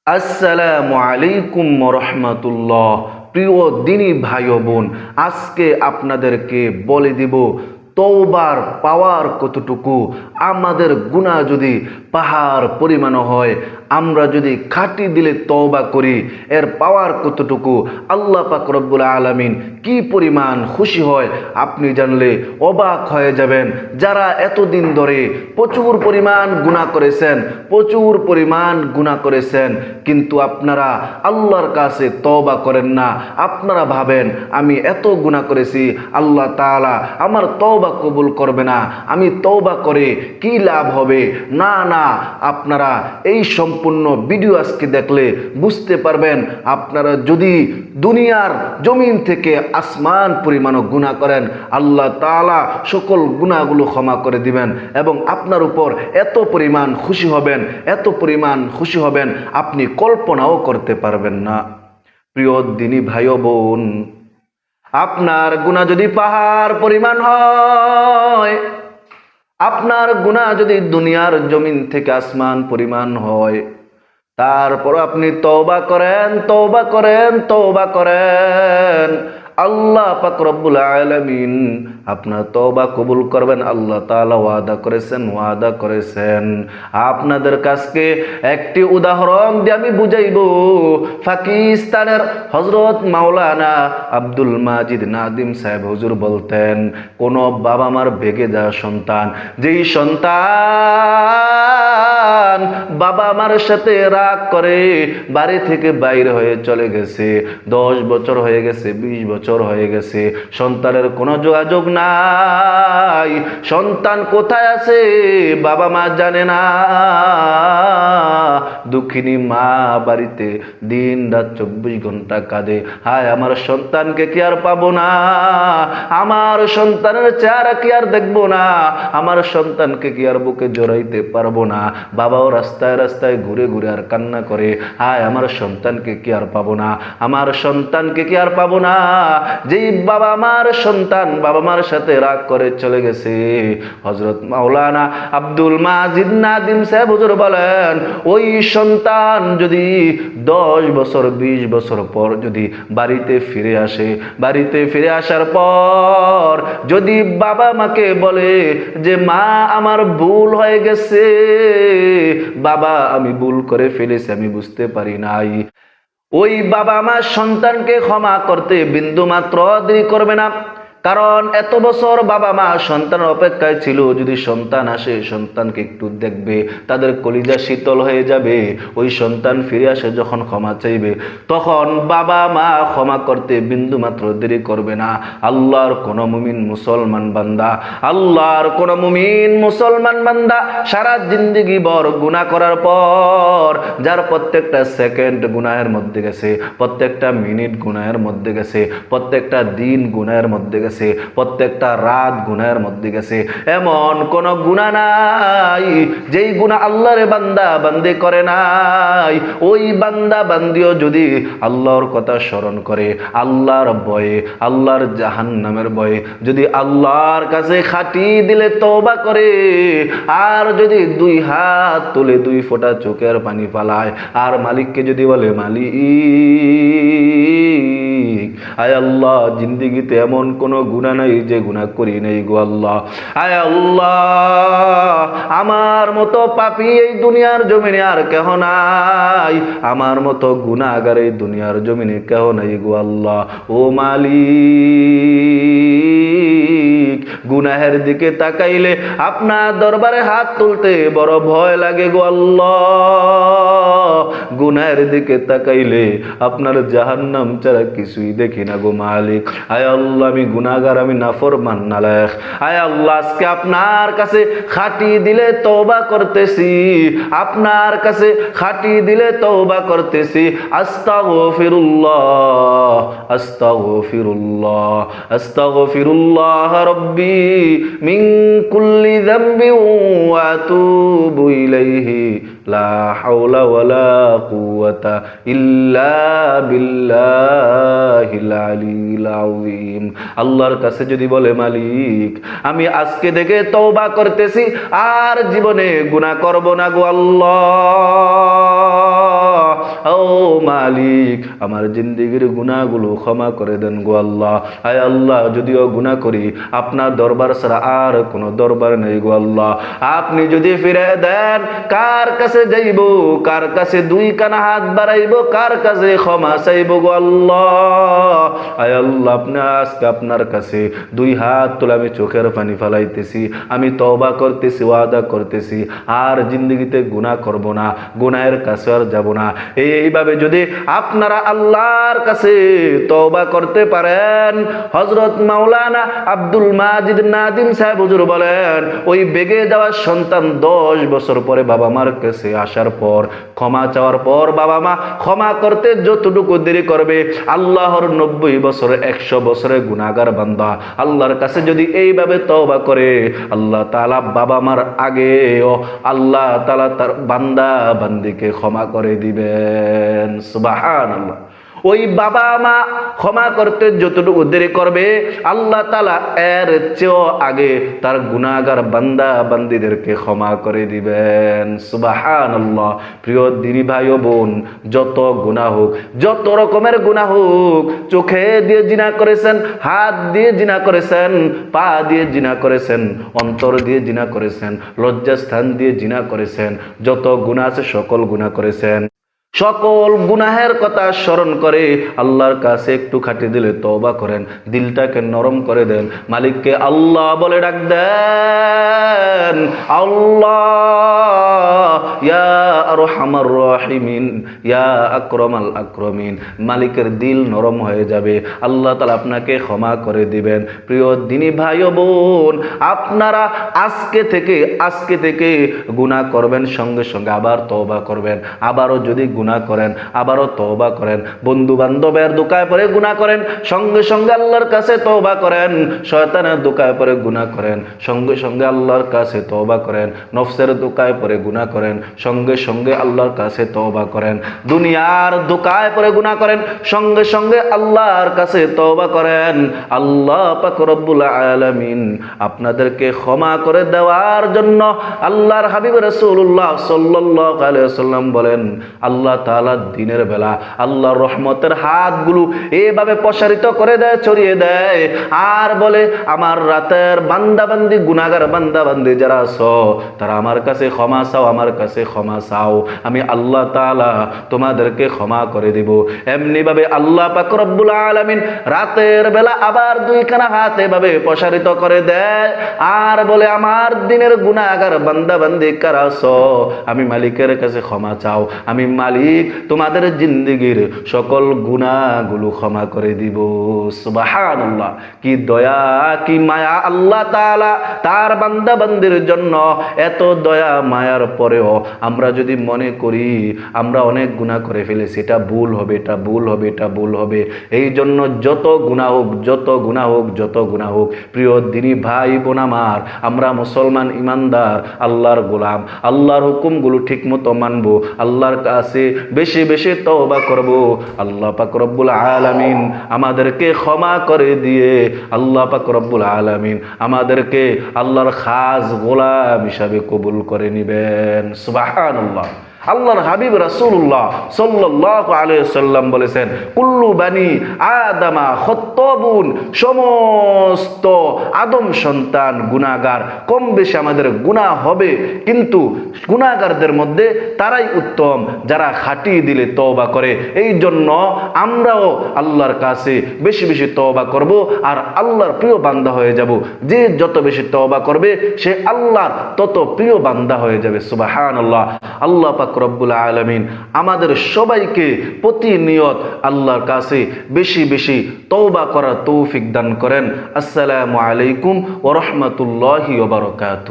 আসসালামু আলাইকুম রহমতুল্লাহ। প্রিয় দিনী ভাই ও বোন, আজকে আপনাদেরকে বলে দিব তওবার পাওয়ার কতটুকু। আমাদের গুনাহ যদি পাহাড় পরিমাণ হয়, আমরা যদি খাঁটি দিলে তওবা করি, এর পাওয়ার কতটুকু, আল্লাহ পাক রব্বুল আলামিন কি পরিমাণ খুশি হয়, আপনি জানলে অবাক হয়ে যাবেন। যারা এতদিন ধরে প্রচুর পরিমাণ গুনাহ করেছেন, প্রচুর পরিমাণ গুনাহ করেছেন, কিন্তু আপনারা আল্লাহর কাছে তওবা করেন না। আপনারা ভাবেন আমি এত গুনাহ করেছি, আল্লাহ তাআলা আমার তওবা কবুল করবে না, আমি তওবা করে কি লাভ হবে। না না, আপনারা এই সম্পূর্ণ ভিডিও আজকে দেখলে বুঝতে পারবেন। আপনারা যদি দুনিয়ার জমিন থেকে আসমান পরিমাণও গুনাহ করেন, আল্লাহ তাআলা সকল গুনাহগুলো ক্ষমা করে দিবেন এবং আপনার উপর এত পরিমাণ খুশি হবেন, এত পরিমাণ খুশি হবেন আপনি কল্পনাও করতে পারবেন না। প্রিয় দিনী ভাই ও বোন, আপনার গুনাহ যদি পাহাড় পরিমাণ হয়, আপনার গুনাহ যদি দুনিয়ার জমিন থেকে আসমান পরিমাণ হয়, তারপর আপনি তওবা করেন, তওবা করেন, তওবা করেন, আল্লাহ পাক রব্বুল আলামিন আপনার তওবা কবুল করবেন। আল্লাহ তাআলা ওয়াদা করেছেন, ওয়াদা করেছেন। আপনাদের কাছে একটি উদাহরণ দিয়ে আমি বুঝাইব। পাকিস্তানের হযরত মাওলানা আব্দুল মাজিদ নাদিম সাহেব হুজুর বলতেন, কোন বাবা মার ভেগে যাওয়া সন্তান, যেই সন্তান বাবা মার সাথে রাগ করে বাড়ি থেকে বাইরে হয়ে চলে গেছে, 10 বছর হয়ে গেছে, 20 বছর হয়ে গেছে, সন্তানের কোনো যোগাযোগ নাই, সন্তান কোথায় আছে বাবা মা জানে না, দুঃখিনী মা বাড়িতে দিন রাত 24 ঘন্টা কাঁদে, হায় আমার সন্তানকে কি আর পাবো না, আমার সন্তানের চেহারা কি আর দেখবো না, আমার সন্তানকে কি আর বুকে জড়াইতে পারবো না। বাবাও রাস্তায় রাস্তায় ঘুরে ঘুরে আর কান্না করে, হায় আমার সন্তানকে কি আর পাবো না, আমার সন্তানকে কি আর পাবো না। যেই বাবা মার সন্তান বাবা মার সাথে রাগ করে চলে গেছে, হযরত মাওলানা আব্দুল মাজিদ নাদিম সাহেব হুজুর বলেন, ওই সন্তান যদি 10 বছর 20 বছর পর যদি বাড়িতে ফিরে আসে, বাড়িতে ফিরে আসার পর যদি বাবা মাকে বলে যে মা আমার ভুল হয়ে গেছে, বাবা আমি ভুল করে ফেলেছি, আমি বুঝতে পারি নাই, ওই বাবা মা সন্তানকে ক্ষমা করতে বিন্দু মাত্র দেরি করবে না। কারণ এত বছর বাবা মা সন্তানের অপেক্ষায় ছিল, যদি সন্তান আসে সন্তানকে একটু দেখবে, তাদের কলিজা শীতল হয়ে যাবে। ওই সন্তান ফিরে আসে যখন ক্ষমা চাইবে, তখন বাবা মা ক্ষমা করতে বিন্দু মাত্র দেরি করবে না। আল্লাহর কোন মুমিন মুসলমান বান্দা, আল্লাহর কোন মুমিন মুসলমান বান্দা সারা জিন্দেগি ভর গুনাহ করার পর, যার প্রত্যেকটা সেকেন্ড গুনাহের মধ্যে গেছে, প্রত্যেকটা মিনিট গুনাহের মধ্যে গেছে, প্রত্যেকটা দিন গুনাহের মধ্যে গেছে, প্রত্যেকটা রাত গুনাহের মধ্যে গেছে, এমন কোন গুনাহ নাই যেই গুনাহ আল্লাহর বান্দা বান্দি করে নাই। ওই বান্দা বান্দিও যদি আল্লাহর কথা স্মরণ করে, আল্লাহর ভয়ে, আল্লাহর জাহান্নামের ভয়ে যদি আল্লাহর কাছে খাঁটি দিলে তওবা করে, আর যদি 2 হাত তুলে 2 ফোঁটা চোখের পানি ফালায়, আর মালিককে যদি বলে মালিক আয় আল্লাহ, জিন্দেগিতে এমন কোন গুনাহ নাই যে গুনাহ করি নাই গো আল্লাহ, আয় আল্লাহ আমার মতো পাপী এই দুনিয়ার জমিনে আর কেহ নাই, আমার মতো গুনাহগার এই দুনিয়ার জমিনে কেহ নাই গো আল্লাহ। ও মালিক, গুনাহের দিকে তাকাইলে আপনার দরবারে হাত তুলতে বড় ভয় লাগে গো আল্লাহ, গুনাহের দিকে তাকাইলে আপনার জাহান্নাম ছাড়া কিছুই দেখি না গো মালিক। আয় আল্লাহ আমি গুনাহগার, আমি নাফরমান নালায়েক, আয় আল্লাহ আজকে আপনার কাছে খাঁটি দিলে তওবা করতেছি, আপনার কাছে খাঁটি দিলে তওবা করতেছি। আস্তাগফিরুল্লাহ, আস্তাগফিরুল্লাহ, আস্তাগফিরুল্লাহ রব্বি মিন কুল্লি যামবিন ওয়া আতুবু ইলাইহি লা হাওলা ওয়ালা কুওয়াতা ইল্লা বিল্লাহিল আলিয়্যিল আযীম। আল্লাহর কাছে যদি বলে মালিক আমি আজকে থেকে তওবা করতেছি, আর জীবনে গুনাহ করব না গো আল্লাহ, মালিক আমার জিন্দেগির গুনাহগুলো ক্ষমা করে দেন গো আল্লাহ। আয় আল্লাহ, যদিও গুনাহ করি আপনার দরবার ছাড়া আর কোনো দরবার নেই গো আল্লাহ। আপনি যদি ফিরে দেন কার কাছে যাইব, কার কাছে দুই কানা হাত বাড়াইব, কার কাছে ক্ষমা চাইব গো আল্লাহ। আয় আল্লাহ, আপনি আজকে আপনার কাছে দুই হাত তুলে আমি চোখের পানি ফেলাইতেছি, আমি তওবা করতেছি, ওয়াদা করতেছি আর জিন্দগিতে গুনাহ করব না, গুনাহের কাছে আর যাব না। এইভাবে যদি আপনারা আল্লাহর কাছে তওবা করতে পারেন, হযরত মাওলানা আব্দুল মাজিদ নাদিম সাহেব হুজুর বলেন, ওই বেগে যাওয়া সন্তান 10 বছর পরে বাবা মার কাছে আসার পর, ক্ষমা চাওয়ার পর বাবা মা ক্ষমা করতে যতটুকু দেরি করবে, আল্লাহর 90 বছরে 100 বছরে গুনাহগার বান্দা আল্লাহর কাছে যদি এইভাবে তওবা করে, আল্লাহ তাআলা বাবা মার আগেও আল্লাহ তাআলা তার বান্দা বান্দিকে ক্ষমা করে দিবেন। সুবহানাল্লাহ। ওই বাবা মা ক্ষমা করতে যতটুকু দেরি করবে, আল্লাহ তাআলা এর চেয়েও আগে তার গুনাহগার বান্দা বান্দিদেরকে ক্ষমা করে দিবেন। সুবহানাল্লাহ। প্রিয় দিনী ভাই ও বোন, যত গুনাহ হোক, যত রকমের গুনাহ হোক, চোখে দিয়ে জিনা করেছেন, হাত দিয়ে জিনা করেছেন, পা দিয়ে জিনা করেছেন, অন্তর দিয়ে জিনা করেছেন, লজ্জাস্থান দিয়ে জিনা করেছেন, যত গুনাহ আছে সকল গুনাহ করেছেন, সকল গুনাহের কথা স্মরণ করে আল্লাহর কাছে একটু খাটি দিলে তওবা করেন, দিলটাকে নরম করে দেন, মালিককে আল্লাহ বলে ডাক দেন, আল্লাহ ইয়া আরহামার রাহিমিন, ইয়া আকরামাল আকরামিন। মালিকের দিল নরম হয়ে যাবে, আল্লাহ তাআলা আপনাকে ক্ষমা করে দিবেন। প্রিয় দিনী ভাই ও বোন, আপনারা আজকে থেকে গুনাহ করবেন, সঙ্গে সঙ্গে আবার তওবা করবেন, আবারও যদি গুনাহ করেন আবারও তওবা করেন, বন্ধু বান্ধবের ধোঁকায় পড়ে গুনাহ করেন, সঙ্গে সঙ্গে আল্লাহর কাছে তওবা করেন, শয়তানের ধোঁকায় পড়ে গুনাহ করেন, সঙ্গে সঙ্গে আল্লাহর কাছে তওবা করেন, নফসের ধোঁকায় পড়ে গুনাহ করেন, সঙ্গে সঙ্গে আল্লাহর কাছে তওবা করেন, দুনিয়ার ধোঁকায় পড়ে গুনাহ করেন, সঙ্গে সঙ্গে আল্লাহর কাছে তওবা করেন। আল্লাহ পাক রব্বুল আলামিন আপনাদেরকে ক্ষমা করে দেওয়ার জন্য আল্লাহর হাবিব রাসূলুল্লাহ সাল্লাল্লাহু আলাইহি ওয়াসাল্লাম বলেন, আল্লাহ তাআলা দিনের বেলা আল্লাহর রহমতের হাতগুলো এভাবে প্রসারিত করে দেয়, ছড়িয়ে দেয়, আর বলে, আমার রাতের বান্দাবান্দি, গুনাহগার বান্দাবান্দি যারা আছো, তারা আমার কাছে ক্ষমা চাও, আমার কাছে ক্ষমা চাও, আমি আল্লাহ তাআলা তোমাদেরকে ক্ষমা করে দিব। এমনি ভাবে আল্লাহ পাক রব্বুল আলামিন রাতের বেলা আবার দুইখানা হাত এভাবে প্রসারিত করে দেয়, আর বলে, আমার দিনের গুনাহগার বান্দাবান্দি কারা আছো, আমি মালিকের কাছে ক্ষমা চাও, আমি মালিক তোমাদের জিন্দেগির সকল গুনাহগুলো ক্ষমা করে দিব। সুবহানাল্লাহ। কি দয়া, কি মায়া আল্লাহ তাআলা তার বান্দা বান্দির জন্য। এত দয়া মায়ার পরেও আমরা যদি মনে করি আমরা অনেক গুনাহ করে ফেলেছি, এটা ভুল হবে, এটা ভুল হবে, এটা ভুল হবে, এই জন্য যত গুনাহ হোক, যত গুনাহ হোক, যত গুনাহ হোক, প্রিয় দিনী ভাই বোন আমার, আমরা মুসলমান ইমানদার আল্লাহর গোলাম, আল্লাহর হুকুমগুলো ঠিক মতো মানবো, আল্লাহর কাছে বেশি বেশি তওবা করব। আল্লাহ পাক রব্বুল আলামিন আমাদেরকে ক্ষমা করে দিয়ে আল্লাহ পাক রব্বুল আলামিন আমাদেরকে আল্লাহর খাস গোলাম হিসাবে কবুল করে নিবেন। সুবহানাল্লাহ। আল্লাহর হাবিব রাসূলুল্লাহ সাল্লাল্লাহু আলাইহি ওয়াসাল্লাম বলেছেন, কুল্লু বানি আদামা খাত্তাবুন, সমস্ত আদম সন্তান গুনাহগার, কম বেশি আমাদের গুনাহ হবে, কিন্তু গুনাহগারদের মধ্যে তারাই উত্তম যারা খাঁটি দিলে তওবা করে। এই জন্য আমরাও আল্লাহর কাছে বেশি বেশি তওবা করব আর আল্লাহর প্রিয় বান্দা হয়ে যাব। যে যত বেশি তওবা করবে সে আল্লাহর তত প্রিয় বান্দা হয়ে যাবে। সুবহানাল্লাহ। আল্লাহ পাক রব্বুল আলামিন আমাদের সবাইকে প্রতিনিয়ত আল্লাহর কাছে বেশি বেশি তওবা করার তৌফিক দান করেন। আসসালামু আলাইকুম ওয়া রাহমাতুল্লাহি ওয়া বারাকাতুহু।